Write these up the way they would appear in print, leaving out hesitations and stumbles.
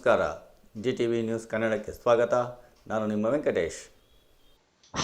ನಮಸ್ಕಾರ. GTV news ಕನ್ನಡಕ್ಕೆ ಸ್ವಾಗತ. ನಾನು ನಿಮ್ಮ ವೆಂಕಟೇಶ್.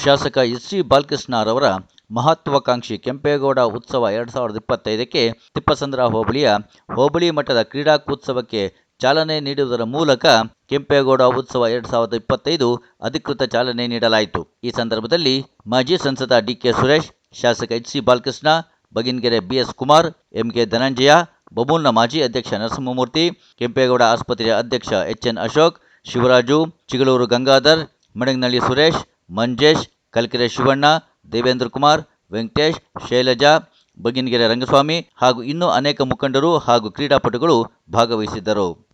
ಶಾಸಕ ಎಸ್.ಸಿ. ಬಾಲಕೃಷ್ಣರವರ ಮಹತ್ವಾಕಾಂಕ್ಷಿ ಕೆಂಪೇಗೌಡ ಉತ್ಸವ 2025ಕ್ಕೆ ತಿಪ್ಪಸಂದ್ರ ಹೋಬಳಿಯ ಹೋಬಳಿ ಮಟ್ಟದ ಕ್ರೀಡಾಕೂಟೋತ್ಸವಕ್ಕೆ ಚಾಲನೆ ನೀಡುವುದರ ಮೂಲಕ ಕೆಂಪೇಗೌಡ ಉತ್ಸವ 2025 ಅಧಿಕೃತ ಚಾಲನೆ ನೀಡಲಾಯಿತು. ಈ ಸಂದರ್ಭದಲ್ಲಿ ಮಾಜಿ ಸಂಸದ ಡಿಕೆ ಸುರೇಶ್, ಶಾಸಕ ಎಚ್.ಸಿ. ಬಾಲಕೃಷ್ಣ, ಬಗಿನಗೆರೆ ಬಿಎಸ್ ಕುಮಾರ್, ಎಂಕೆ ಧನಂಜಯ, ಬಮೂಲ್‌ನ ಮಾಜಿ ಅಧ್ಯಕ್ಷ ನರಸಿಂಹಮೂರ್ತಿ, ಕೆಂಪೇಗೌಡ ಆಸ್ಪತ್ರೆಯ ಅಧ್ಯಕ್ಷ ಎಚ್‌ಎನ್ ಅಶೋಕ್, ಶಿವರಾಜು, ಚಿಗಳೂರು ಗಂಗಾಧರ್, ಮಡಗನಹಳ್ಳಿ ಸುರೇಶ್, ಮಂಜೇಶ್, ಕಲ್ಕೆರೆ ಶಿವಣ್ಣ, ದೇವೇಂದ್ರ ಕುಮಾರ್, ವೆಂಕಟೇಶ್, ಶೈಲಜಾ, ಬಗಿನಗೆರೆ ರಂಗಸ್ವಾಮಿ ಹಾಗೂ ಇನ್ನೂ ಅನೇಕ ಮುಖಂಡರು ಹಾಗೂ ಕ್ರೀಡಾಪಟುಗಳು ಭಾಗವಹಿಸಿದ್ದರು.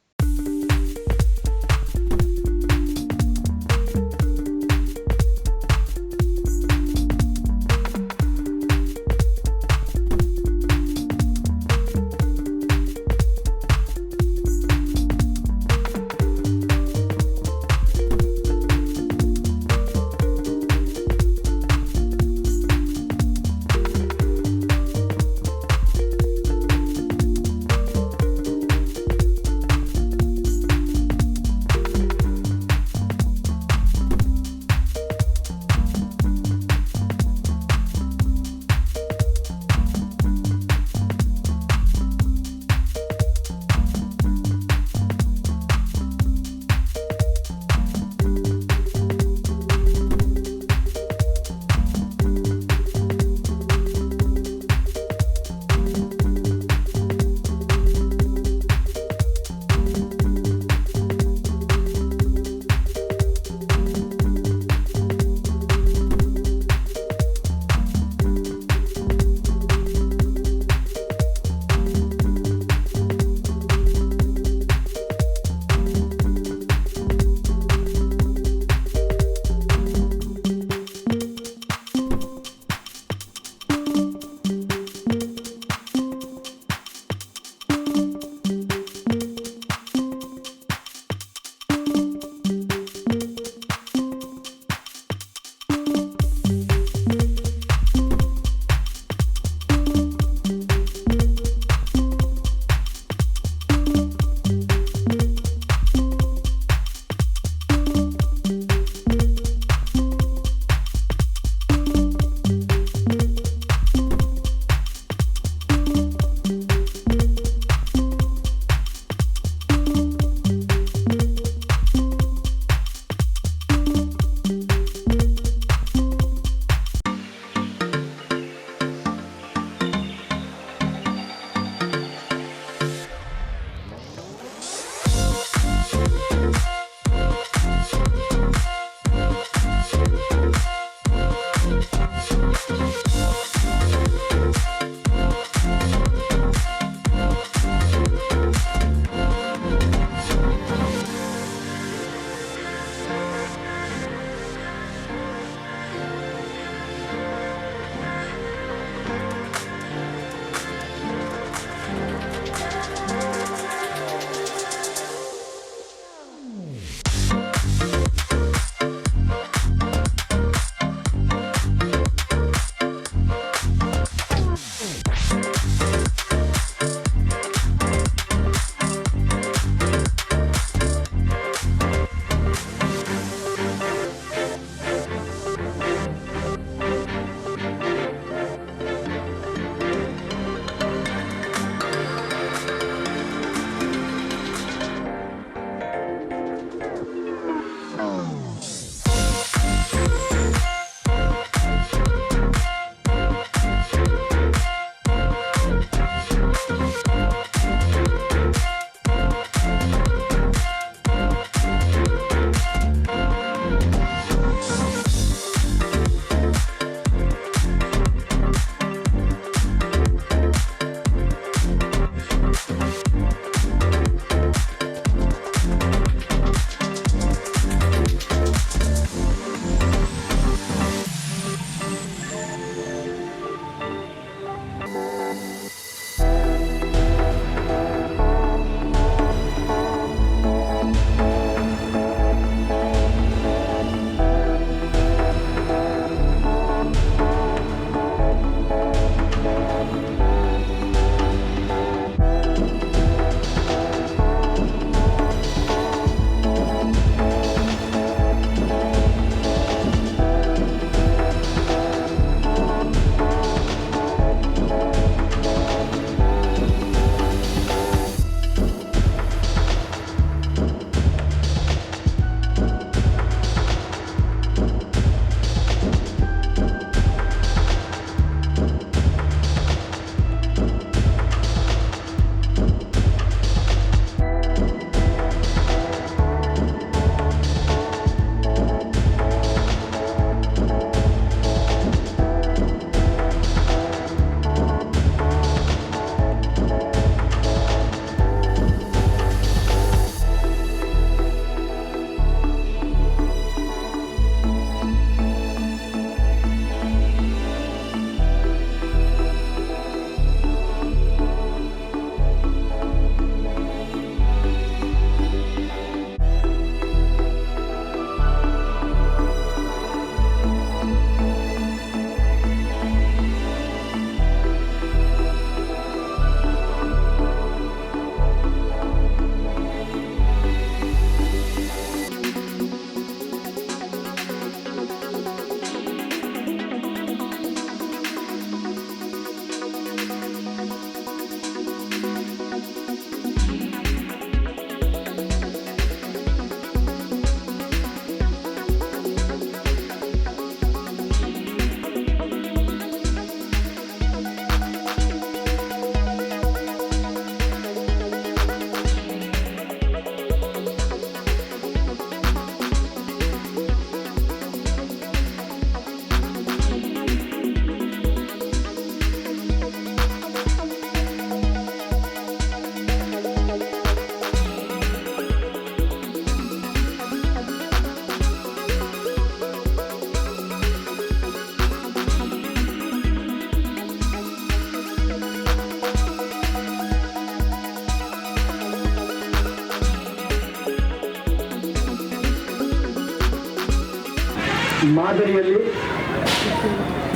ಮಾದರಿಯಲ್ಲಿ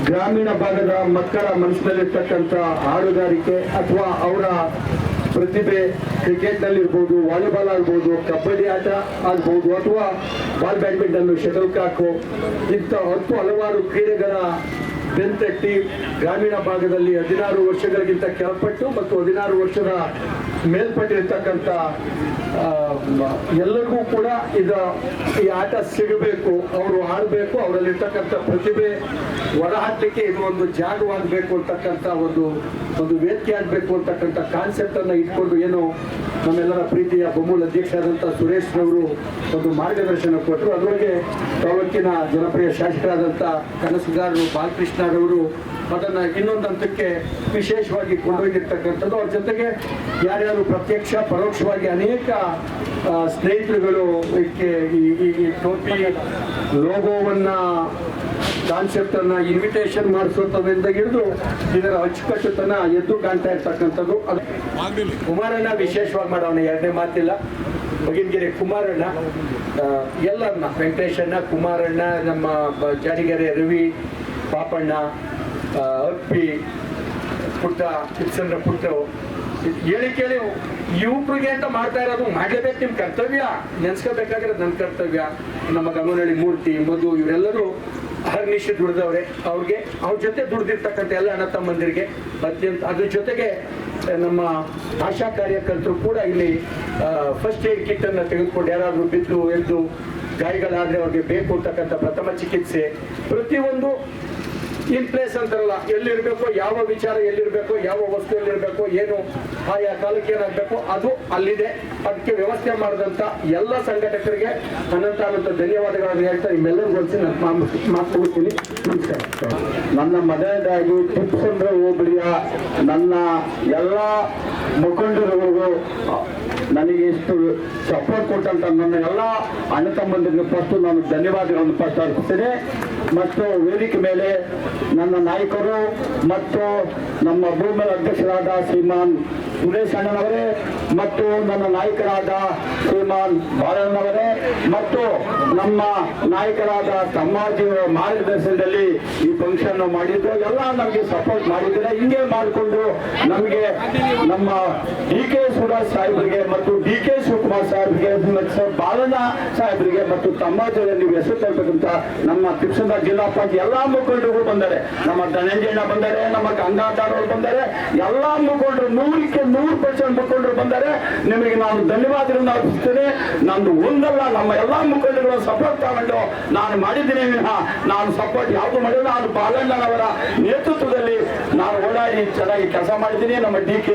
ಗ್ರಾಮೀಣ ಭಾಗದ ಮಕ್ಕಳ ಮನಸ್ಸಿನಲ್ಲಿರ್ತಕ್ಕಂಥ ಹಾಡುಗಾರಿಕೆ ಅಥವಾ ಅವರ ಪ್ರತಿಭೆ ಕ್ರಿಕೆಟ್ನಲ್ಲಿರ್ಬೋದು, ವಾಲಿಬಾಲ್ ಆಗ್ಬೋದು, ಕಬಡ್ಡಿ ಆಟ ಆಗ್ಬೋದು, ಅಥವಾ ಬ್ಯಾಡ್ಮಿಂಟನ್, ಶಟಲ್ ಕಾಕು ಇಂಥ ಹಲವಾರು ಕ್ರೀಡೆಗಳ ಬೆನ್ತಟ್ಟಿ ಗ್ರಾಮೀಣ ಭಾಗದಲ್ಲಿ 16 ವರ್ಷಗಳಿಗಿಂತ ಕೆಳಪಟ್ಟು ಮತ್ತು 16 ವರ್ಷದ ಮೇಲ್ಪಟ್ಟಿರ್ತಕ್ಕಂಥ ಎಲ್ಲರಿಗೂ ಕೂಡ ಈ ಆಟ ಸಿಗಬೇಕು, ಅವರು ಆಡಬೇಕು, ಅವರಲ್ಲಿರ್ತಕ್ಕಂಥ ಪ್ರತಿಭೆ ಹೊರಹಾಕಲಿಕ್ಕೆ ಇದು ಒಂದು ಜಾಗವಾಗಬೇಕು ಅಂತಕ್ಕಂಥ ಒಂದು ವೇದಿಕೆ ಆಗಬೇಕು ಅಂತಕ್ಕಂಥ ಕಾನ್ಸೆಪ್ಟ್ ಅನ್ನ ಇಟ್ಕೊಂಡು ಏನು ನಮ್ಮೆಲ್ಲರ ಪ್ರೀತಿಯ ಬೊಮ್ಮೂಲ್ ಅಧ್ಯಕ್ಷರಾದಂಥ ಸುರೇಶ್ ರವರು ಒಂದು ಮಾರ್ಗದರ್ಶನ ಕೊಟ್ಟರು. ಅದರೊಳಗೆ ತಾಲೂಕಿನ ಜನಪ್ರಿಯ ಶಾಸಕರಾದಂಥ ಕನಸುಗಾರರು ಬಾಲಕೃಷ್ಣರವರು ಅದನ್ನು ಇನ್ನೊಂದು ಹಂತಕ್ಕೆ ವಿಶೇಷವಾಗಿ ಕೊಂಡೊಯ್ದಿರ್ತಕ್ಕಂಥದ್ದು. ಅವ್ರ ಜೊತೆಗೆ ಯಾರ್ಯಾರು ಪ್ರತ್ಯಕ್ಷ ಪರೋಕ್ಷವಾಗಿ ಅನೇಕ ಸ್ನೇಹಿತರುಗಳು ಈ ಟೋಪಿ ಲೋಗೋವನ್ನ ಕಾನ್ಸೆಪ್ಟ್ ಅನ್ನ ಇನ್ವಿಟೇಷನ್ ಮಾಡಿಸೋದ್ರಿಂದ ಹಿಡಿದು ಇದರ ಅಚ್ಚುಕಟ್ಟುತನ ಎದ್ದು ಕಾಣ್ತಾ ಇರ್ತಕ್ಕಂಥದ್ದು. ಕುಮಾರಣ್ಣ ವಿಶೇಷವಾಗಿ ಮಾಡೋಣ, ಎರಡನೇ ಮಾತಿಲ್ಲ. ಬಗಿನಗೆರೆ ಕುಮಾರಣ್ಣ ಎಲ್ಲರನ್ನ, ವೆಂಕಟೇಶಣ್ಣ, ಕುಮಾರಣ್ಣ, ನಮ್ಮ ಜಾರಿಗೆರೆ ರವಿ, ಪಾಪಣ್ಣ, ಅಪ್ಪಿ, ಪುಟ್ಟ, ಕಿಪ್ಸಂದ್ರ ಪುಟ್ಟ ಹೇಳಿ ಕೇಳಿ ಯುವಕರಿಗೆ ಅಂತ ಮಾಡ್ತಾ ಇರೋದು. ಮಾಡಲೇಬೇಕು, ನಿಮ್ಮ ಕರ್ತವ್ಯ, ನೆನ್ಸ್ಕೋಬೇಕಾಗಿರೋದು ನನ್ನ ಕರ್ತವ್ಯ. ನಮ್ಮ ಗಮನಹಳ್ಳಿ ಮೂರ್ತಿ, ಮಧು ಇವರೆಲ್ಲರೂ ಹರ್ನಿಶ್ ದುಡ್ದವ್ರೆ. ಅವ್ರ ಜೊತೆ ದುಡ್ದಿರ್ತಕ್ಕಂಥ ಎಲ್ಲ ಅಣ್ಣ ತಮ್ಮಂದಿರಿಗೆ ಅತ್ಯಂತ, ಅದ್ರ ಜೊತೆಗೆ ನಮ್ಮ ಆಶಾ ಕಾರ್ಯಕರ್ತರು ಕೂಡ ಇಲ್ಲಿ ಫಸ್ಟ್ ಏಡ್ ಕಿಟ್ ಅನ್ನ ತೆಗೆದುಕೊಂಡು ಯಾರಾದ್ರೂ ಬಿದ್ದು ಎದ್ದು ಗಾಯಗಳಾದ್ರೆ ಅವ್ರಿಗೆ ಬೇಕು ಅಂತಕ್ಕಂಥ ಪ್ರಥಮ ಚಿಕಿತ್ಸೆ ಪ್ರತಿಯೊಂದು ಇನ್ ಪ್ಲೇಸ್ ಅಂತಾರಲ್ಲ, ಎಲ್ಲಿರ್ಬೇಕು, ಯಾವ ವಿಚಾರ ಎಲ್ಲಿರ್ಬೇಕು, ಯಾವ ವಸ್ತು ಎಲ್ಲಿರ್ಬೇಕು, ಏನು ಆಯಾ ಕಾಲಕ್ಕೆ ಏನಾಗಬೇಕು ಅದು ಅಲ್ಲಿದೆ. ಅದಕ್ಕೆ ವ್ಯವಸ್ಥೆ ಮಾಡಿದಂತ ಎಲ್ಲ ಸಂಘಟಕರಿಗೆ ಅನಂತ ಧನ್ಯವಾದಗಳನ್ನು ಹೇಳ್ತಾ ನಿಮ್ಮೆಲ್ಲರಿಗೂ ಹೊಲಿಸಿ ನಾನು ಮಾತು ಮುಗಿಸ್ತೀನಿ. ನಮಸ್ಕಾರ. ನನ್ನ ಮೊದಲನೇದಾಗಿ ಟಿಪ್ಪಸಂದ್ರ ಹೋಬಳಿಯ ನನ್ನ ಎಲ್ಲ ಮುಖಂಡರುಗಳಿಗೂ ನನಗೆ ಇಷ್ಟು ಸಪೋರ್ಟ್ ಕೊಟ್ಟಂತ ನನ್ನ ಎಲ್ಲ ಅಣ್ಣ ತಮ್ಮಂದಿರಿಗೆ ಫಸ್ಟ್ ನಾನು ಧನ್ಯವಾದಗಳನ್ನು ಫಸ್ಟ್ ಅರ್ಪಿಸ್ತೇನೆ. ಮತ್ತು ವೇದಿಕೆ ಮೇಲೆ ನನ್ನ ನಾಯಕರು ಮತ್ತು ನಮ್ಮ ಭೂಮಿಯ ಅಧ್ಯಕ್ಷರಾದ ಶ್ರೀಮಾನ್ ಸುರೇಶ್ ಅಣ್ಣನವರೇ ಮತ್ತು ನನ್ನ ನಾಯಕರಾದ ಶ್ರೀಮಾನ್ ಬಾಲಣ್ಣನವರೇ ಮತ್ತು ನಮ್ಮ ನಾಯಕರಾದ ತಮ್ಮಾಜಿಯವರ ಮಾರ್ಗದರ್ಶನದಲ್ಲಿ ಈ ಫಂಕ್ಷನ್ ಮಾಡಿದ್ದು ಎಲ್ಲ ನಮಗೆ ಸಪೋರ್ಟ್ ಮಾಡಿದ್ದಾರೆ. ಹಿಂಗೆ ಮಾಡಿಕೊಂಡು ನಮಗೆ ನಮ್ಮ DK ಸುರೇಶ್ ಸಾಹೇಬರಿಗೆ ಮತ್ತು DK ಶಿವಕುಮಾರ್ ಸಾಹೇಬರಿಗೆ ಮತ್ತು ಬಾಲಣ್ಣ ಸಾಹೇಬರಿಗೆ ಮತ್ತು ತಮ್ಮಾಜಿಯವರಿಗೆ ನೀವು ಹೆಸರು ತರಬೇಕಂತ ನಮ್ಮ ತಿಪ್ಸಂದ್ರ ಜಿಲ್ಲಾ ಪಂಚಾಯತ್ ಎಲ್ಲಾ ಮುಖಂಡರು ಬಂದರೆ, ನಮ್ಮ ಧನಂಜಯಣ್ಣ ಬಂದರೆ, ನಮ್ಮ ಗಂಗಾಧರವರು ಬಂದರೆ, ಎಲ್ಲಾ ಮುಖಂಡರು 100% ಮುಖಂಡರು ಬಂದರೆ ನಿಮಗೆ ನಾನು ಧನ್ಯವಾದಗಳನ್ನು ಅರ್ಪಿಸ್ತೇನೆ. ನಂದು ಒಂದಲ್ಲ, ನಮ್ಮ ಎಲ್ಲಾ ಮುಖಂಡರುಗಳ ಸಪೋರ್ಟ್ ತಗೊಂಡು ನಾನು ಮಾಡಿದ್ದೀನಿ ವಿನಃ ನಾನು ಸಪೋರ್ಟ್ ಯಾವುದು ಮಾಡಿಲ್ಲ. ನಾನು ಬಾಲಣ್ಣನವರ ನೇತೃತ್ವದಲ್ಲಿ ನಾನು ಓಡಾಡಿ ಚೆನ್ನಾಗಿ ಕೆಲಸ ಮಾಡಿದ್ದೀನಿ. ನಮ್ಮ DK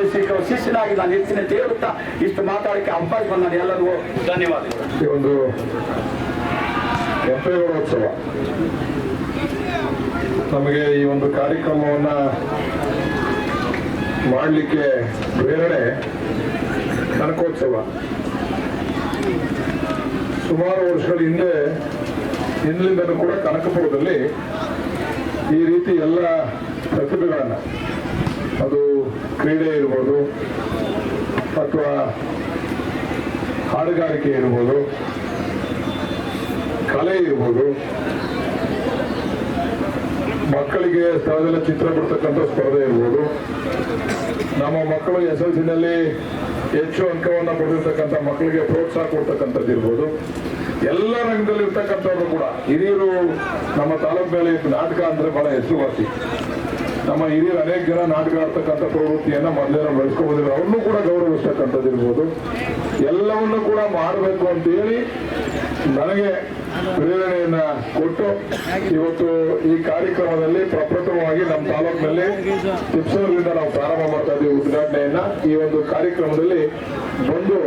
ಶಿಷ್ಯನಾಗಿ ನಾನು ಇರ್ತೀನಿ ಅಂತ ಹೇಳುತ್ತಾ ಇಷ್ಟು ಮಾತಾಡಕ್ಕೆ ಅವಕಾಶ ಬಂದ ಎಲ್ಲರಿಗೂ ಧನ್ಯವಾದಗಳು. ಈ ಒಂದು ಕೆಂಪೇಗೌಡೋತ್ಸವ ನಮಗೆ ಈ ಒಂದು ಕಾರ್ಯಕ್ರಮವನ್ನ ಮಾಡಲಿಕ್ಕೆ ಪ್ರೇರಣೆ ಕನಕೋತ್ಸವ. ಸುಮಾರು ವರ್ಷಗಳ ಹಿಂದಿನಿಂದಲೂ ಕೂಡ ಕನಕಪುರದಲ್ಲಿ ಈ ರೀತಿ ಎಲ್ಲ ಪ್ರತಿಭೆಗಳನ್ನ, ಅದು ಕ್ರೀಡೆ ಇರ್ಬೋದು ಅಥವಾ ಹಾಡುಗಾರಿಕೆ ಇರ್ಬೋದು, ಕಲೆ ಇರ್ಬೋದು, ಮಕ್ಕಳಿಗೆ ಸ್ಥಳದಲ್ಲೇ ಚಿತ್ರ ಬಿಡ್ತಕ್ಕಂಥ ಸ್ಪರ್ಧೆ ಇರ್ಬೋದು, ನಮ್ಮ ಮಕ್ಕಳು SLCನಲ್ಲಿ ಹೆಚ್ಚು ಅಂಕವನ್ನು ಪಡೆದಿರ್ತಕ್ಕಂಥ ಮಕ್ಕಳಿಗೆ ಪ್ರೋತ್ಸಾಹ ಕೊಡ್ತಕ್ಕಂಥದ್ದು ಇರ್ಬೋದು, ಎಲ್ಲ ರಂಗದಲ್ಲಿ ಇರ್ತಕ್ಕಂಥವ್ರು ಕೂಡ ಹಿರಿಯರು ನಮ್ಮ ತಾಲೂಕಿನಲ್ಲಿ ನಾಟಕ ಅಂದ್ರೆ ಬಹಳ ಹೆಸರುವಾಸಿ. ನಮ್ಮ ಹಿರಿಯರು ಅನೇಕ ಜನ ನಾಟಕ ಆಡ್ತಕ್ಕಂಥ ಪ್ರವೃತ್ತಿಯನ್ನ ಮೊದಲೇನೋ ಬೆಳೆಸ್ಕೋಬೋದಿಲ್ಲ, ಅವ್ರನ್ನೂ ಕೂಡ ಗೌರವಿಸ್ತಕ್ಕಂಥದ್ದು ಇರ್ಬೋದು. ಎಲ್ಲವನ್ನೂ ಕೂಡ ಮಾಡಬೇಕು ಅಂತ ಹೇಳಿ ನನಗೆ ಪ್ರೇರಣೆಯನ್ನ ಕೊಟ್ಟು ಇವತ್ತು ಈ ಕಾರ್ಯಕ್ರಮದಲ್ಲಿ ಪ್ರಪ್ರಥಮವಾಗಿ ನಮ್ಮ ತಾಲೂಕಿನಲ್ಲಿ ತಿಪ್ಸೂರಿನಿಂದ ನಾವು ಪ್ರಾರಂಭ ಮಾಡ್ತಾ ಇದ್ದೀವಿ ಉದ್ಘಾಟನೆಯನ್ನ. ಈ ಒಂದು ಕಾರ್ಯಕ್ರಮದಲ್ಲಿ ಬಂದು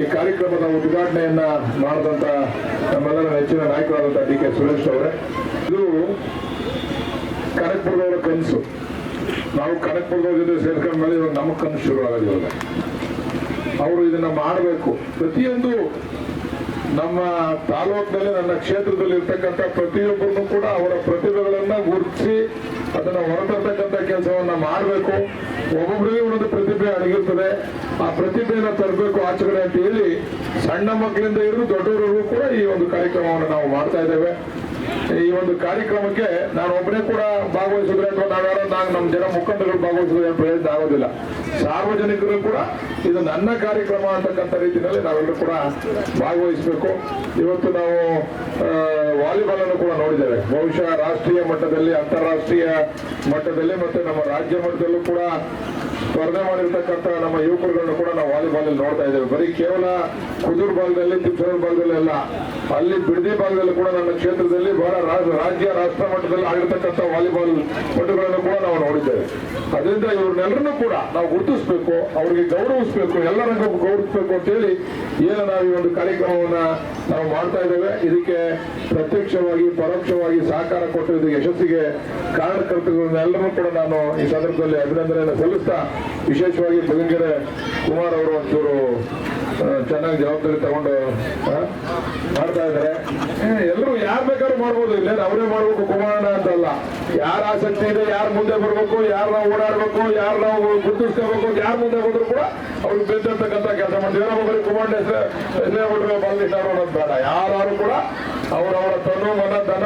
ಈ ಕಾರ್ಯಕ್ರಮದ ಉದ್ಘಾಟನೆಯನ್ನ ಮಾಡಿದಂತ ನಮ್ಮೆಲ್ಲರ ನೆಚ್ಚಿನ ನಾಯಕರಾದಂತಹ DK ಸುರೇಶ್ ಅವರೇ, ಇದು ಕನಕಪುರದವರ ಕನಸು. ನಾವು ಕನಕಪುರದವ್ರ ಜೊತೆ ಸೇರ್ಕೊಂಡ ಮೇಲೆ ಇವಾಗ ನಮ್ಮ ಕನಸು ಶುರುವಾಗೋದು. ಇವಾಗ ಅವರು ಇದನ್ನ ಮಾಡಬೇಕು. ಪ್ರತಿಯೊಂದು ನಮ್ಮ ತಾಲೂಕಿನಲ್ಲಿ, ನನ್ನ ಕ್ಷೇತ್ರದಲ್ಲಿ ಇರ್ತಕ್ಕಂಥ ಪ್ರತಿಯೊಬ್ಬರನ್ನು ಕೂಡ ಅವರ ಪ್ರತಿಭೆಗಳನ್ನ ಗುರುತಿಸಿ ಅದನ್ನ ಹೊರತರ್ತಕ್ಕಂಥ ಕೆಲಸವನ್ನ ಮಾಡಬೇಕು. ಒಬ್ಬೊಬ್ಬರಿಗೆ ಒಂದೊಂದು ಪ್ರತಿಭೆ ಅಡಗಿರ್ತದೆ, ಆ ಪ್ರತಿಭೆಯನ್ನ ತರಬೇಕು ಆಚರಣೆ ಅಂತ ಹೇಳಿ ಸಣ್ಣ ಮಕ್ಕಳಿಂದ ಹಿಡಿದು ದೊಡ್ಡವರಿಗೂ ಕೂಡ ಈ ಒಂದು ಕಾರ್ಯಕ್ರಮವನ್ನು ನಾವು ಮಾಡ್ತಾ ಇದ್ದೇವೆ. ಈ ಒಂದು ಕಾರ್ಯಕ್ರಮಕ್ಕೆ ನಾನು ಒಬ್ಬನೇ ಕೂಡ ಭಾಗವಹಿಸಿದ್ರೆ ಅಥವಾ ನಾವ್ಯಾರೋ ನಮ್ಮ ಜನ ಮುಖಂಡಗಳು ಭಾಗವಹಿಸಿದ್ರೆ ಪ್ರಯೋಜನ ಆಗೋದಿಲ್ಲ. ಸಾರ್ವಜನಿಕರು ಕೂಡ ಇದು ನನ್ನ ಕಾರ್ಯಕ್ರಮ ಅಂತಕ್ಕಂಥ ರೀತಿಯಲ್ಲಿ ನಾವೆಲ್ಲರೂ ಕೂಡ ಭಾಗವಹಿಸಬೇಕು. ಇವತ್ತು ನಾವು ವಾಲಿಬಾಲ್ ಅನ್ನು ಕೂಡ ನೋಡಿದ್ದೇವೆ. ಬಹುಶಃ ರಾಷ್ಟ್ರೀಯ ಮಟ್ಟದಲ್ಲಿ, ಅಂತಾರಾಷ್ಟ್ರೀಯ ಮಟ್ಟದಲ್ಲಿ ಮತ್ತೆ ನಮ್ಮ ರಾಜ್ಯ ಮಟ್ಟದಲ್ಲೂ ಕೂಡ ಸ್ಪರ್ಧೆ ಮಾಡಿರ್ತಕ್ಕಂಥ ನಮ್ಮ ಯುವಕರುಗಳನ್ನು ಕೂಡ ನಾವು ವಾಲಿಬಾಲ್ ಅಲ್ಲಿ ನೋಡ್ತಾ ಇದ್ದೇವೆ. ಬರೀ ಕೇವಲ ಕುದೂರು ಭಾಗದಲ್ಲಿ, ತಿಪ್ಸೂರು ಭಾಗದಲ್ಲಿ ಅಲ್ಲ, ಅಲ್ಲಿ ಬಿಡದಿ ಭಾಗದಲ್ಲಿ ಕೂಡ ನನ್ನ ಕ್ಷೇತ್ರದಲ್ಲಿ ಬಹಳ ರಾಜ್ಯ ರಾಷ್ಟ್ರ ಮಟ್ಟದಲ್ಲಿ ಆಗಿರ್ತಕ್ಕಂಥ ವಾಲಿಬಾಲ್ ಪಟುಗಳನ್ನು ಕೂಡ ನಾವು ನೋಡಿದ್ದೇವೆ. ಅದರಿಂದ ಇವ್ರನ್ನೆಲ್ಲರನ್ನೂ ಕೂಡ ನಾವು ಗುರುತಿಸಬೇಕು, ಅವರಿಗೆ ಗೌರವಿಸಬೇಕು, ಎಲ್ಲ ರಂಗಕ್ಕೂ ಗೌರವಿಸಬೇಕು ಅಂತ ಹೇಳಿ ಏನು ನಾವು ಈ ಒಂದು ಕಾರ್ಯಕ್ರಮವನ್ನ ನಾವು ಮಾಡ್ತಾ ಇದ್ದೇವೆ. ಇದಕ್ಕೆ ಪ್ರತ್ಯಕ್ಷವಾಗಿ ಪರೋಕ್ಷವಾಗಿ ಸಹಕಾರ ಕೊಟ್ಟು ಇದಕ್ಕೆ ಯಶಸ್ಸಿಗೆ ಕಾರಣಕರ್ತರನ್ನೆಲ್ಲರೂ ಕೂಡ ನಾನು ಈ ಸಂದರ್ಭದಲ್ಲಿ ಅಭಿನಂದನೆಯನ್ನು ಸಲ್ಲಿಸ್ತಾ, ವಿಶೇಷವಾಗಿ ಬಗಂಗೆರೆ ಕುಮಾರ್ ಅವರು ಒಂಚೂರು ಚೆನ್ನಾಗಿ ಜವಾಬ್ದಾರಿ ತಗೊಂಡು ಮಾಡ್ತಾ ಇದ್ದಾರೆ. ಎಲ್ಲರೂ ಯಾರು ಬೇಕಾದ್ರೂ ಮಾಡ್ಬೋದು, ಇಲ್ಲ ಅವರೇ ಮಾಡ್ಬೇಕು ಕುಮಾರಣ್ಣ ಅಂತಲ್ಲ. ಯಾರ ಆಸಕ್ತಿ ಇದೆ, ಯಾರು ಮುಂದೆ ಬರ್ಬೇಕು, ಯಾರು ನಾವು ಓಡಾಡ್ಬೇಕು, ಯಾರು ನಾವು ಗುರುತಿಸ್ಕೋಬೇಕು, ಯಾರು ಮುಂದೆ ಹೋದ್ರು ಕೂಡ ಅವ್ರಿಗೆ ಬೆಂತಕ್ಕಂಥ ಕೆಲಸ ಮಾಡ್ತೀವಿ. ಬರೀ ಕುಮಾರಣ್ಣ ಹೆಸರೇ ಬಿಟ್ಟರೆ ಬಾಲಕೃಷ್ಣ ಅನ್ನೋದು ಬೇಡ. ಯಾರು ಕೂಡ ಅವರವರ ತನು ಮನ ಧನ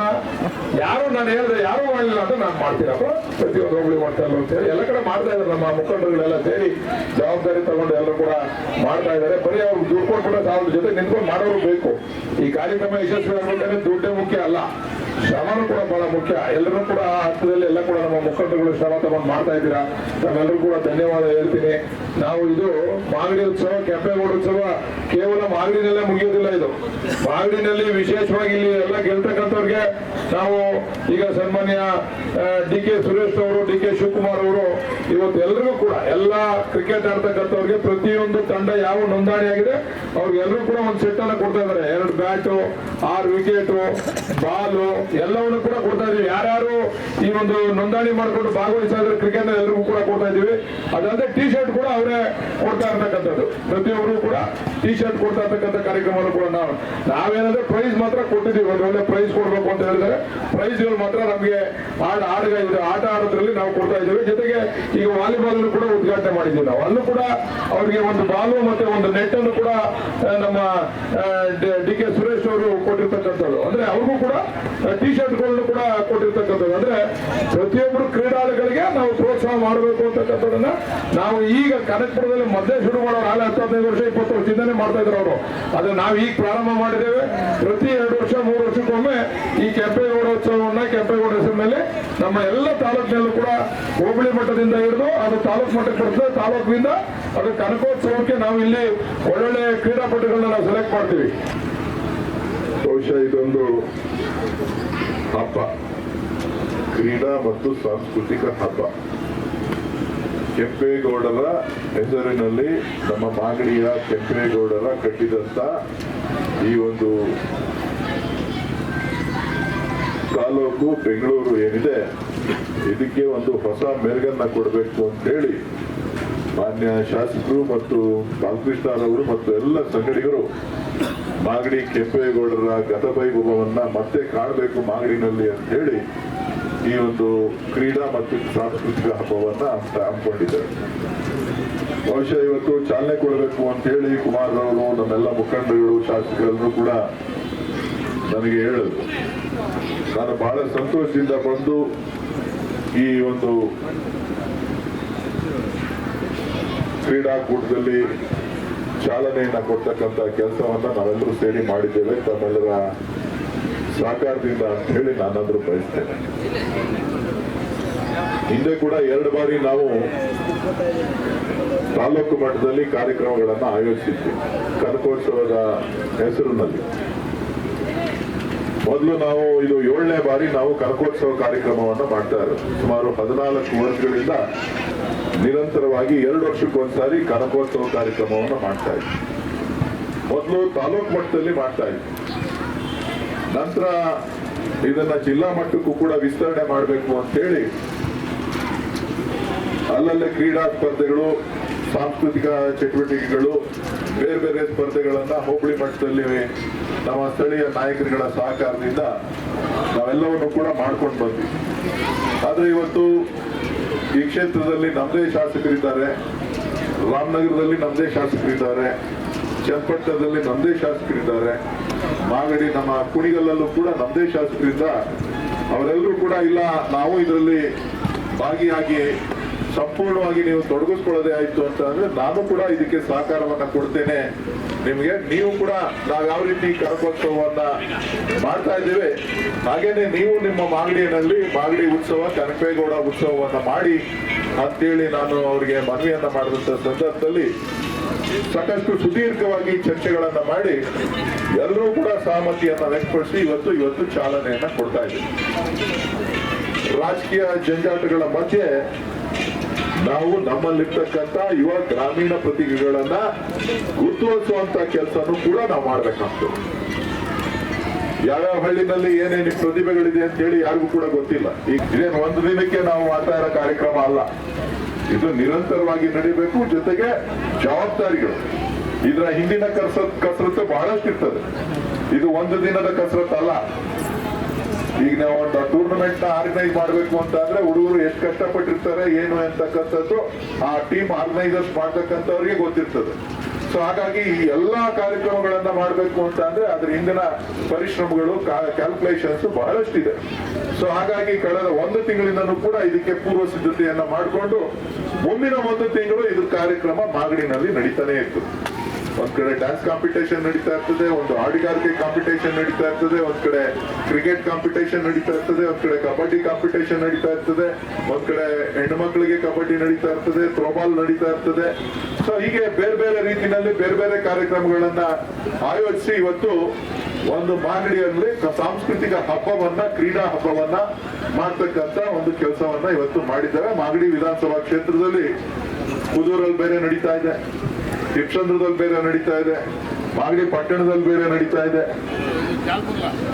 ಯಾರು ನಾನು ಹೇಳಿದ್ರೆ ಯಾರು ಮಾಡಲಿಲ್ಲ ಅಂತ ನಾನು ಮಾಡ್ತೀನಪ್ಪ, ಪ್ರತಿಯೊಂದು ಹೋಬಳಿ ಮಾಡ್ತಾ ಇಲ್ಲ ಅಂತ ಹೇಳಿ ಎಲ್ಲ ಕಡೆ ಮಾಡ್ತಾ ಇದ್ದಾರೆ. ನಮ್ಮ ಮುಖಂಡರುಗಳೆಲ್ಲ ಸೇರಿ ಜವಾಬ್ದಾರಿ ತಗೊಂಡು ಎಲ್ಲರೂ ಕೂಡ ಮಾಡ್ತಾ ಇದ್ದಾರೆ. ಬರೀ ಅವ್ರು ದುಡ್ಡು ಕೊಟ್ಟು ಸಾಲದ ಜೊತೆ ನಿಂತ್ಕೊಂಡು ಮಾಡೋರು ಬೇಕು. ಈ ಕಾರ್ಯಕ್ರಮ ಯಶಸ್ವಿ ಆಗ್ಬೇಕಂದ್ರೆ ದುಡ್ಡೇ ಮುಖ್ಯ ಅಲ್ಲ, ಶ್ರಮನೂ ಕೂಡ ಬಹಳ ಮುಖ್ಯ. ಎಲ್ಲರೂ ಕೂಡ ಆ ಹಂತದಲ್ಲಿ ಎಲ್ಲ ಕೂಡ ನಮ್ಮ ಮುಖಂಡರುಗಳು ಶ್ರಮ ತಗೊಂಡು ಮಾಡ್ತಾ ಇದ್ದೀರಾ. ನಾವೆಲ್ಲರೂ ಕೂಡ ಧನ್ಯವಾದ ಹೇಳ್ತೀನಿ. ನಾವು ಇದು ಮಾಗಡಿ ಉತ್ಸವ, ಕೆಂಪೇಗೌಡ ಉತ್ಸವ ಕೇವಲ ಮಾಗಡಿನಲ್ಲೇ ಮುಗಿಯೋದಿಲ್ಲ. ಇದು ಮಾಗಡಿನಲ್ಲಿ ವಿಶೇಷವಾಗಿ ಇಲ್ಲಿ ಎಲ್ಲ ಗೆಲ್ತಕ್ಕಂಥವ್ರಿಗೆ ನಾವು ಈಗ ಸನ್ಮಾನ್ಯ ಡಿ.ಕೆ. ಸುರೇಶ್ ಅವರು, ಡಿ.ಕೆ. ಶಿವಕುಮಾರ್ ಅವರು ಇವತ್ತು ಎಲ್ರಿಗೂ ಕೂಡ ಎಲ್ಲ ಕ್ರಿಕೆಟ್ ಆಡ್ತಕ್ಕಂಥವ್ರಿಗೆ ಪ್ರತಿಯೊಂದು ತಂಡ ಯಾವ ನೋಂದಣಿ ಆಗಿದೆ ಅವ್ರಿಗೆಲ್ಲರೂ ಕೂಡ ಒಂದು ಸೆಟ್ ಅನ್ನ ಕೊಡ್ತಾ ಇದ್ದಾರೆ. 2 ಬ್ಯಾಟು, 6 ವಿಕೆಟು, ಬಾಲು ಎಲ್ಲವನ್ನು ಕೂಡ ಕೊಡ್ತಾ ಇದೀವಿ. ಯಾರ್ಯಾರು ಈ ಒಂದು ನೋಂದಣಿ ಮಾಡಿಕೊಂಡು ಭಾಗವಹಿಸ್ತಾ ಇದ್ರೆ ಕ್ರಿಕೆಟ್ ಎಲ್ಲರಿಗೂ ಕೂಡ ಕೊಡ್ತಾ ಇದೀವಿ. ಅದಂದ್ರೆ ಟಿ ಶರ್ಟ್ ಕೂಡ ಅವರೇ ಕೊಡ್ತಾ ಇರ್ತಕ್ಕಂಥದ್ದು. ಪ್ರತಿಯೊಬ್ಬರು ಕೂಡ ಟಿ ಶರ್ಟ್ ಕೊಡ್ತಾ ಇರ್ತಕ್ಕಂಥ ಕಾರ್ಯಕ್ರಮವನ್ನು ಕೂಡ ನಾವೇನಂದ್ರೆ ಪ್ರೈಸ್ ಮಾತ್ರ ಕೊಟ್ಟಿದ್ದೀವಿ. ಒಂದು ಒಳ್ಳೆ ಪ್ರೈಸ್ ಕೊಡ್ಬೇಕು ಅಂತ ಹೇಳಿದ್ರೆ ಪ್ರೈಸ್ಗಳು ಮಾತ್ರ ನಮಗೆ ಆಟ ಆಡೋದ್ರಲ್ಲಿ ನಾವು ಕೊಡ್ತಾ ಇದ್ದೀವಿ. ಜೊತೆಗೆ ಈಗ ವಾಲಿಬಾಲ್ ಕೂಡ ಉದ್ಘಾಟನೆ ಮಾಡಿದ್ದೀವಿ ನಾವು. ಅಲ್ಲೂ ಕೂಡ ಅವರಿಗೆ ಒಂದು ಬಾಲು ಮತ್ತೆ ಒಂದು ನೆಟ್ ಅನ್ನು ಕೂಡ ನಮ್ಮ ಡಿ.ಕೆ. ಸುರೇಶ್ ಅವರು ಕೊಟ್ಟಿರ್ತಕ್ಕಂಥದ್ದು. ಅಂದ್ರೆ ಅವ್ರಿಗೂ ಕೂಡ ಟಿ ಶರ್ಟ್ಗಳನ್ನು ಕೂಡ ಕೊಟ್ಟಿರ್ತಕ್ಕಂಥದ್ದು. ಅಂದ್ರೆ ಪ್ರತಿಯೊಬ್ಬರು ಕ್ರೀಡಾಳುಗಳಿಗೆ ನಾವು ಪ್ರೋತ್ಸಾಹ ಮಾಡಬೇಕು ಅಂತಕ್ಕಂಥದ್ದನ್ನ ನಾವು ಈಗ ಕನಕಪುರದಲ್ಲಿ ಮೊದಲೇ ಶುರು ಮಾಡೋರು. 10-15 ವರ್ಷ 20 ವರ್ಷದಿಂದಾನೇ ಮಾಡ್ತಾ ಇದ್ರು ಅವರು. ಅದನ್ನ ನಾವು ಈಗ ಪ್ರಾರಂಭ ಮಾಡಿದ್ದೇವೆ. ಪ್ರತಿ 2 ವರ್ಷ 3 ವರ್ಷಕ್ಕೊಮ್ಮೆ ಈ ಕೆಂಪೇಗೌಡ ಉತ್ಸವವನ್ನ ಕೆಂಪೇಗೌಡ ಹೆಸರಿನಲ್ಲಿ ನಮ್ಮ ಎಲ್ಲ ತಾಲೂಕಿನಲ್ಲೂ ಕೂಡ ಹೋಬಳಿ ಮಟ್ಟದಿಂದ ಹಿಡಿದು ಅದು ತಾಲೂಕು ಮಟ್ಟಕ್ಕೆ ಬರ್ತದೆ. ತಾಲೂಕಿನಿಂದ ಅದು ಕನಕೋತ್ಸವಕ್ಕೆ ನಾವು ಇಲ್ಲಿ ಒಳ್ಳೊಳ್ಳೆ ಕ್ರೀಡಾಪಟುಗಳನ್ನ ನಾವು ಸೆಲೆಕ್ಟ್ ಮಾಡ್ತೀವಿ. ಬಹುಶಃ ಇದೊಂದು ಹಬ್ಬ, ಕ್ರೀಡಾ ಮತ್ತು ಸಾಂಸ್ಕೃತಿಕ ಹಬ್ಬ. ಕೆಂಪೇಗೌಡರ ಹೆಸರಿನಲ್ಲಿ ನಮ್ಮ ಮಾಗಡಿಯ ಕೆಂಪೇಗೌಡರ ಕಟ್ಟಿದಂತ ಈ ಒಂದು ತಾಲೂಕು ಬೆಂಗಳೂರು ಏನಿದೆ, ಇದಕ್ಕೆ ಒಂದು ಹೊಸ ಮೆರುಗನ್ನ ಕೊಡಬೇಕು ಅಂತ ಹೇಳಿ ಮಾನ್ಯ ಶಾಸಕರು ಮತ್ತು ಬಾಲಕೃಷ್ಣರವರು ಮತ್ತು ಎಲ್ಲ ಸಂಗಡಿಗರು ಮಾಗಡಿ ಕೆಂಪೇಗೌಡರ ಗತವೈಭವವನ್ನ ಮತ್ತೆ ಕಾಣಬೇಕು ಮಾಗಡಿನಲ್ಲಿ ಅಂತ ಹೇಳಿ ಈ ಒಂದು ಕ್ರೀಡಾ ಮತ್ತು ಸಾಂಸ್ಕೃತಿಕ ಹಬ್ಬವನ್ನ ಹಮ್ಮಿಕೊಂಡಿದ್ದಾರೆ. ಬಹುಶಃ ಇವತ್ತು ಚಾಲನೆ ಕೊಡಬೇಕು ಅಂತ ಹೇಳಿ ಕುಮಾರರವರು, ನಮ್ಮೆಲ್ಲ ಮುಖಂಡರುಗಳು, ಶಾಸಕರೆಲ್ಲರೂ ಕೂಡ ನನಗೆ ಹೇಳಿದ್ರು. ನಾನು ಬಹಳ ಸಂತೋಷದಿಂದ ಬಂದು ಈ ಒಂದು ಕ್ರೀಡಾಕೂಟದಲ್ಲಿ ಚಾಲನೆಯನ್ನ ಕೊಡ್ತಕ್ಕಂಥ ಕೆಲಸವನ್ನ ನಾವೆಲ್ಲರೂ ಸೇರಿ ಮಾಡಿದ್ದೇವೆ ತಮ್ಮೆಲ್ಲರ ಸಹಕಾರದಿಂದ ಅಂತ ಹೇಳಿ ನಾನಾದ್ರೂ ಬಯಸ್ತೇನೆ. ಹಿಂದೆ ಕೂಡ 2 ಬಾರಿ ನಾವು ತಾಲೂಕು ಮಟ್ಟದಲ್ಲಿ ಕಾರ್ಯಕ್ರಮಗಳನ್ನ ಆಯೋಜಿಸಿದ್ವಿ ಕನಕೋತ್ಸವದ ಹೆಸರಿನಲ್ಲಿ. ಮೊದಲು ನಾವು ಇದು 7ನೇ ಬಾರಿ ನಾವು ಕನಕೋತ್ಸವ ಕಾರ್ಯಕ್ರಮವನ್ನು ಮಾಡ್ತಾ ಇರೋದು. ಸುಮಾರು 14 ವರ್ಷಗಳಿಂದ ನಿರಂತರವಾಗಿ 2 ವರ್ಷಕ್ಕೊಂದ್ಸಾರಿ ಕನಕೋತ್ಸವ ಕಾರ್ಯಕ್ರಮವನ್ನು ಮಾಡ್ತಾ ಇದ್ವಿ. ಮೊದಲು ತಾಲೂಕು ಮಟ್ಟದಲ್ಲಿ ಮಾಡ್ತಾ ಇದ್ವಿ. ನಂತರ ಇದನ್ನ ಜಿಲ್ಲಾ ಮಟ್ಟಕ್ಕೂ ಕೂಡ ವಿಸ್ತರಣೆ ಮಾಡಬೇಕು ಅಂತ ಹೇಳಿ ಅಲ್ಲಲ್ಲೇ ಕ್ರೀಡಾ ಸ್ಪರ್ಧೆಗಳು, ಸಾಂಸ್ಕೃತಿಕ ಚಟುವಟಿಕೆಗಳು, ಬೇರೆ ಬೇರೆ ಸ್ಪರ್ಧೆಗಳನ್ನ ಹೋಬಳಿ ಮಟ್ಟದಲ್ಲಿ ನಮ್ಮ ಸ್ಥಳೀಯ ನಾಯಕರುಗಳ ಸಹಕಾರದಿಂದ ನಾವೆಲ್ಲವನ್ನು ಕೂಡ ಮಾಡ್ಕೊಂಡು ಬಂದ್ವಿ. ಆದ್ರೆ ಇವತ್ತು ಈ ಕ್ಷೇತ್ರದಲ್ಲಿ ನಮ್ಮದೇ ಶಾಸಕರಿದ್ದಾರೆ, ರಾಮನಗರದಲ್ಲಿ ನಮ್ಮದೇ ಶಾಸಕರಿದ್ದಾರೆ, ಚನ್ನಪಟ್ಟಣದಲ್ಲಿ ನಮ್ಮದೇ ಶಾಸಕರಿದ್ದಾರೆ, ಮಾಗಡಿ ನಮ್ಮ ಕುಣಿಗಲ್ಲಲ್ಲೂ ಕೂಡ ನಮ್ಮದೇ ಶಾಸಕರಿಂದ ಅವರೆಲ್ಲರೂ ಕೂಡ ಇಲ್ಲ ನಾವು ಇದರಲ್ಲಿ ಭಾಗಿಯಾಗಿ ಸಂಪೂರ್ಣವಾಗಿ ನೀವು ತೊಡಗಿಸ್ಕೊಳ್ಳೋದೇ ಆಯ್ತು ಅಂತ ಅಂದ್ರೆ ನಾನು ಕೂಡ ಇದಕ್ಕೆ ಸಹಕಾರವನ್ನ ಕೊಡ್ತೇನೆ ನಿಮಗೆ. ನೀವು ಕೂಡ ನಾವು ಯಾವ ರೀತಿ ಕರಕೋತ್ಸವವನ್ನ ಮಾಡ್ತಾ ಇದ್ದೇವೆ ಹಾಗೇನೆ ನೀವು ನಿಮ್ಮ ಮಾಗಡಿಯಲ್ಲಿ ಮಾಗಡಿ ಉತ್ಸವ, ಕನಕೇಗೌಡ ಉತ್ಸವವನ್ನ ಮಾಡಿ ಅಂತೇಳಿ ನಾನು ಅವರಿಗೆ ಮನವಿಯನ್ನ ಮಾಡಿದಂತ ಸಂದರ್ಭದಲ್ಲಿ ಸಾಕಷ್ಟು ಸುದೀರ್ಘವಾಗಿ ಚರ್ಚೆಗಳನ್ನ ಮಾಡಿ ಎಲ್ಲರೂ ಕೂಡ ಸಹಮತಿಯನ್ನ ವ್ಯಕ್ತಪಡಿಸಿ ಇವತ್ತು ಚಾಲನೆಯನ್ನ ಕೊಡ್ತಾ ಇದ್ದೀವಿ. ರಾಜಕೀಯ ಜಂಜಾಟಗಳ ಮಧ್ಯೆ ನಾವು ನಮ್ಮಲ್ಲಿರ್ತಕ್ಕಂಥ ಯುವ ಗ್ರಾಮೀಣ ಪ್ರತಿಭೆಗಳನ್ನ ಗುರುತಿಸುವಂತ ಕೆಲಸನೂ ಕೂಡ ನಾವು ಮಾಡ್ಬೇಕಾಗ್ತದೆ. ಯಾವ್ಯಾವ ಹಳ್ಳಿನಲ್ಲಿ ಏನೇನು ಪ್ರತಿಭೆಗಳಿದೆ ಅಂತ ಹೇಳಿ ಯಾರಿಗೂ ಕೂಡ ಗೊತ್ತಿಲ್ಲ. ಈಗ ಇದೇನು ಒಂದು ದಿನಕ್ಕೆ ನಾವು ಮಾಡ್ತಾ ಇರೋ ಕಾರ್ಯಕ್ರಮ ಅಲ್ಲ, ಇದು ನಿರಂತರವಾಗಿ ನಡೀಬೇಕು. ಜೊತೆಗೆ ಜವಾಬ್ದಾರಿಗಳು, ಇದರ ಹಿಂದಿನ ಕಸರತ್ತು ಬಹಳಷ್ಟು ಇರ್ತದೆ. ಇದು ಒಂದು ದಿನದ ಕಸರತ್ತು ಅಲ್ಲ. ಈಗ ನಾವು ಒಂದು ಟೂರ್ನಮೆಂಟ್ ನ ಆರ್ಗನೈಸ್ ಮಾಡಬೇಕು ಅಂತ ಅಂದ್ರೆ ಹುಡುಗರು ಎಷ್ಟು ಕಷ್ಟಪಟ್ಟಿರ್ತಾರೆ ಏನು ಅಂತಕ್ಕಂಥದ್ದು ಆ ಟೀಮ್ ಆರ್ಗನೈಸರ್ಸ್ ಮಾಡ್ತಕ್ಕಂಥವ್ರಿಗೆ ಗೊತ್ತಿರ್ತದೆ. ಸೊ ಹಾಗಾಗಿ ಈ ಎಲ್ಲಾ ಕಾರ್ಯಕ್ರಮಗಳನ್ನ ಮಾಡಬೇಕು ಅಂತ ಅಂದ್ರೆ ಅದ್ರ ಹಿಂದಿನ ಪರಿಶ್ರಮಗಳು, ಕ್ಯಾಲ್ಕುಲೇಷನ್ಸ್ ಬಹಳಷ್ಟಿದೆ. ಸೊ ಹಾಗಾಗಿ ಕಳೆದ ಒಂದು ತಿಂಗಳಿಂದನೂ ಕೂಡ ಇದಕ್ಕೆ ಪೂರ್ವ ಸಿದ್ಧತೆಯನ್ನ ಮಾಡಿಕೊಂಡು ಮುಂದಿನ ಒಂದು ತಿಂಗಳು ಇದು ಕಾರ್ಯಕ್ರಮ ಮಾಗಡಿನಲ್ಲಿ ನಡೀತಾನೆ ಇತ್ತು. ಒಂದ್ ಕಡೆ ಡ್ಯಾನ್ಸ್ ಕಾಂಪಿಟೇಷನ್ ನಡೀತಾ ಇರ್ತದೆ, ಒಂದು ಹಾಡುಗಾರಿಕೆ ಕಾಂಪಿಟೇಷನ್ ನಡೀತಾ ಇರ್ತದೆ, ಒಂದ್ ಕಡೆ ಕ್ರಿಕೆಟ್ ಕಾಂಪಿಟೇಷನ್ ನಡೀತಾ ಇರ್ತದೆ, ಒಂದ್ ಕಡೆ ಕಬಡ್ಡಿ ಕಾಂಪಿಟೇಷನ್ ನಡೀತಾ ಇರ್ತದೆ, ಒಂದ್ ಕಡೆ ಹೆಣ್ಣು ಮಕ್ಕಳಿಗೆ ಕಬಡ್ಡಿ ನಡೀತಾ ಇರ್ತದೆ, ಥ್ರೋಬಾಲ್ ನಡೀತಾ ಇರ್ತದೆ. ಸೊ ಹೀಗೆ ಬೇರೆ ಬೇರೆ ರೀತಿಯಲ್ಲಿ ಬೇರೆ ಬೇರೆ ಕಾರ್ಯಕ್ರಮಗಳನ್ನ ಆಯೋಜಿಸಿ ಇವತ್ತು ಒಂದು ಮಾಗಡಿಯಲ್ಲಿ ಸಾಂಸ್ಕೃತಿಕ ಹಬ್ಬವನ್ನ, ಕ್ರೀಡಾ ಹಬ್ಬವನ್ನ ಮಾಡ್ತಕ್ಕಂತ ಒಂದು ಕೆಲಸವನ್ನ ಇವತ್ತು ಮಾಡಿದ್ದಾರೆ. ಮಾಗಡಿ ವಿಧಾನಸಭಾ ಕ್ಷೇತ್ರದಲ್ಲಿ ಕುದೂರಲ್ಲಿ ಬೇರೆ ನಡೀತಾ ಇದೆ, ತಿಪ್ಸಂದ್ರದಲ್ಲಿ ಬೇರೆ ನಡೀತಾ ಇದೆ, ಮಾಗಡಿ ಪಟ್ಟಣದಲ್ಲಿ ಬೇರೆ ನಡೀತಾ ಇದೆ,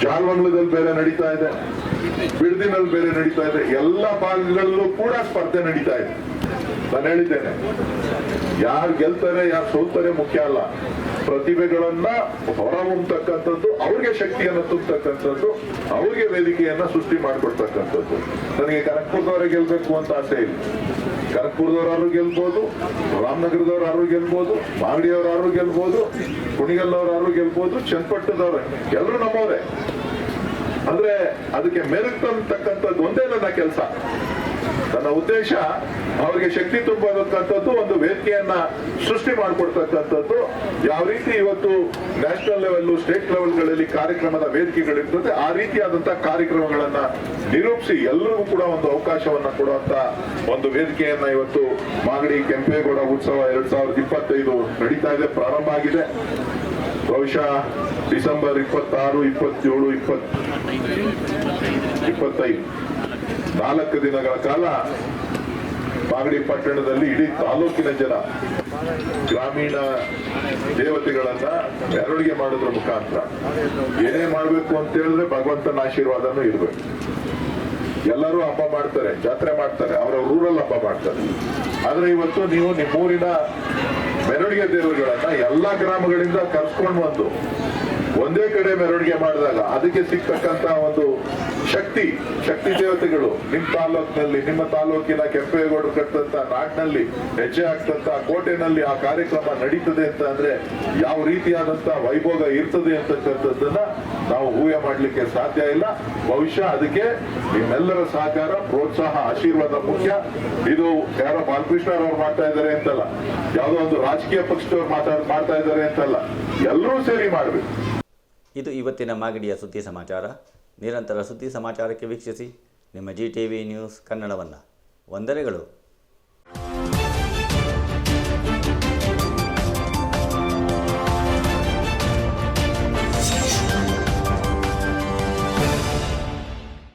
ಜಾಲಮಂಗಲದಲ್ಲಿ ಬೇರೆ ನಡೀತಾ ಇದೆ, ಬಿಡದಿನಲ್ಲಿ ಬೇರೆ ನಡೀತಾ ಇದೆ. ಎಲ್ಲ ಭಾಗಗಳಲ್ಲೂ ಕೂಡ ಸ್ಪರ್ಧೆ ನಡೀತಾ ಇದೆ. ನಾನು ಹೇಳಿದ್ದೇನೆ, ಯಾರು ಗೆಲ್ತಾರೆ ಯಾರು ಸೋಲ್ತಾರೆ ಮುಖ್ಯ ಅಲ್ಲ. ಪ್ರತಿಭೆಗಳನ್ನ ಹೊರಹೊಮ್ಮತಕ್ಕಂಥದ್ದು, ಅವ್ರಿಗೆ ಶಕ್ತಿಯನ್ನು ತುಂಬತಕ್ಕಂಥದ್ದು, ಅವ್ರಿಗೆ ವೇದಿಕೆಯನ್ನ ಸೃಷ್ಟಿ ಮಾಡಿಕೊಡ್ತಕ್ಕಂಥದ್ದು. ನನಗೆ ಕನಕಪುರದವರೇ ಗೆಲ್ಬೇಕು ಅಂತ ಆಸೆ ಇಲ್ಲ. ಕನಕಪುರದವ್ರು ಗೆಲ್ಬಹುದು, ರಾಮನಗರದವ್ರು ಗೆಲ್ಬಹುದು, ಮಾಗಡಿಯವ್ರು ಗೆಲ್ಬಹುದು, ಕುಣಿಗಲ್ನವ್ರು ಗೆಲ್ಬಹುದು, ಚನ್ನಪಟ್ಟಣದವ್ರೆ, ಎಲ್ಲರೂ ನಮ್ಮವರೇ. ಅಂದ್ರೆ ಅದಕ್ಕೆ ಮೆರುಗಂತಕ್ಕಂಥದ್ದು ಒಂದೇ ನನ್ನ ಕೆಲಸ. ನನ್ನ ಉದ್ದೇಶ ಅವರಿಗೆ ಶಕ್ತಿ ತುಂಬತಕ್ಕಂಥದ್ದು, ಒಂದು ವೇದಿಕೆಯನ್ನ ಸೃಷ್ಟಿ ಮಾಡಿಕೊಡ್ತಕ್ಕಂಥದ್ದು. ಯಾವ ರೀತಿ ಇವತ್ತು ನ್ಯಾಷನಲ್ ಲೆವೆಲ್, ಸ್ಟೇಟ್ ಲೆವೆಲ್ಗಳಲ್ಲಿ ಕಾರ್ಯಕ್ರಮದ ವೇದಿಕೆಗಳಿರ್ತದೆ, ಆ ರೀತಿಯಾದಂತಹ ಕಾರ್ಯಕ್ರಮಗಳನ್ನ ನಿರೂಪಿಸಿ ಎಲ್ಲರಿಗೂ ಕೂಡ ಒಂದು ಅವಕಾಶವನ್ನ ಕೊಡುವಂತ ಒಂದು ವೇದಿಕೆಯನ್ನ ಇವತ್ತು ಮಾಗಡಿ ಕೆಂಪೇಗೌಡ ಉತ್ಸವ 2025 ನಡೀತಾ ಇದೆ, ಪ್ರಾರಂಭ ಆಗಿದೆ. ಬಹುಶಃ ಡಿಸೆಂಬರ್ 26, 27, 25 4 ದಿನಗಳ ಕಾಲ ಮಾಗಡಿ ಪಟ್ಟಣದಲ್ಲಿ ಇಡೀ ತಾಲೂಕಿನ ಜನ ಗ್ರಾಮೀಣ ದೇವತೆಗಳನ್ನ ಮೆರವಣಿಗೆ ಮಾಡೋದ್ರ ಮುಖಾಂತರ ಏನೇ ಮಾಡ್ಬೇಕು ಅಂತ ಹೇಳಿದ್ರೆ ಭಗವಂತನ ಆಶೀರ್ವಾದನೂ ಇರ್ಬೇಕು. ಎಲ್ಲರೂ ಹಬ್ಬ ಮಾಡ್ತಾರೆ, ಜಾತ್ರೆ ಮಾಡ್ತಾರೆ, ಅವರ ಊರಲ್ಲಿ ಹಬ್ಬ ಮಾಡ್ತಾರೆ. ಆದ್ರೆ ಇವತ್ತು ನೀವು ನಿಮ್ಮೂರಿನ ಮೆರವಣಿಗೆ ದೇವರುಗಳನ್ನ ಎಲ್ಲಾ ಗ್ರಾಮಗಳಿಂದ ಕರ್ಸ್ಕೊಂಡು ಬಂದು ಒಂದೇ ಕಡೆ ಮೆರವಣಿಗೆ ಮಾಡಿದಾಗ ಅದಕ್ಕೆ ಸಿಗ್ತಕ್ಕಂತ ಒಂದು ಶಕ್ತಿ ದೇವತೆಗಳು ನಿಮ್ಮ ತಾಲೂಕಿನಲ್ಲಿ, ನಿಮ್ಮ ತಾಲೂಕಿನ ಕೆಂಪೇಗೌಡರು ಕಟ್ಟಂತ ನಾಡಿನಲ್ಲಿ ಹೆಜ್ಜೆ ಆಗ್ತಂತ ಕೋಟೆನಲ್ಲಿ ಆ ಕಾರ್ಯಕ್ರಮ ನಡೀತದೆ ಅಂತ ಅಂದ್ರೆ ಯಾವ ರೀತಿಯಾದಂತ ವೈಭೋಗ ಇರ್ತದೆ ಅಂತಕ್ಕಂಥದ್ದನ್ನ ನಾವು ಊಹೆ ಮಾಡ್ಲಿಕ್ಕೆ ಸಾಧ್ಯ ಇಲ್ಲ. ಬಹುಶಃ ಅದಕ್ಕೆ ನಿಮ್ಮೆಲ್ಲರ ಸಹಕಾರ, ಪ್ರೋತ್ಸಾಹ, ಆಶೀರ್ವಾದ ಮುಖ್ಯ. ಇದು ಯಾರೋ ಬಾಲಕೃಷ್ಣ ಅವ್ರು ಮಾಡ್ತಾ ಇದ್ದಾರೆ ಅಂತಲ್ಲ, ಯಾವುದೋ ಒಂದು ರಾಜಕೀಯ ಪಕ್ಷದವ್ರು ಮಾಡ್ತಾ ಇದ್ದಾರೆ ಅಂತಲ್ಲ, ಎಲ್ಲರೂ ಸೇರಿ ಮಾಡ್ಬೇಕು. ಇದು ಇವತ್ತಿನ ಮಾಗಡಿಯ ಸುದ್ದಿ ಸಮಾಚಾರ. ನಿರಂತರ ಸುದ್ದಿ ಸಮಾಚಾರಕ್ಕೆ ವೀಕ್ಷಿಸಿ ನಿಮ್ಮ GTV ನ್ಯೂಸ್ ಕನ್ನಡವನ್ನು. ವಂದನೆಗಳು.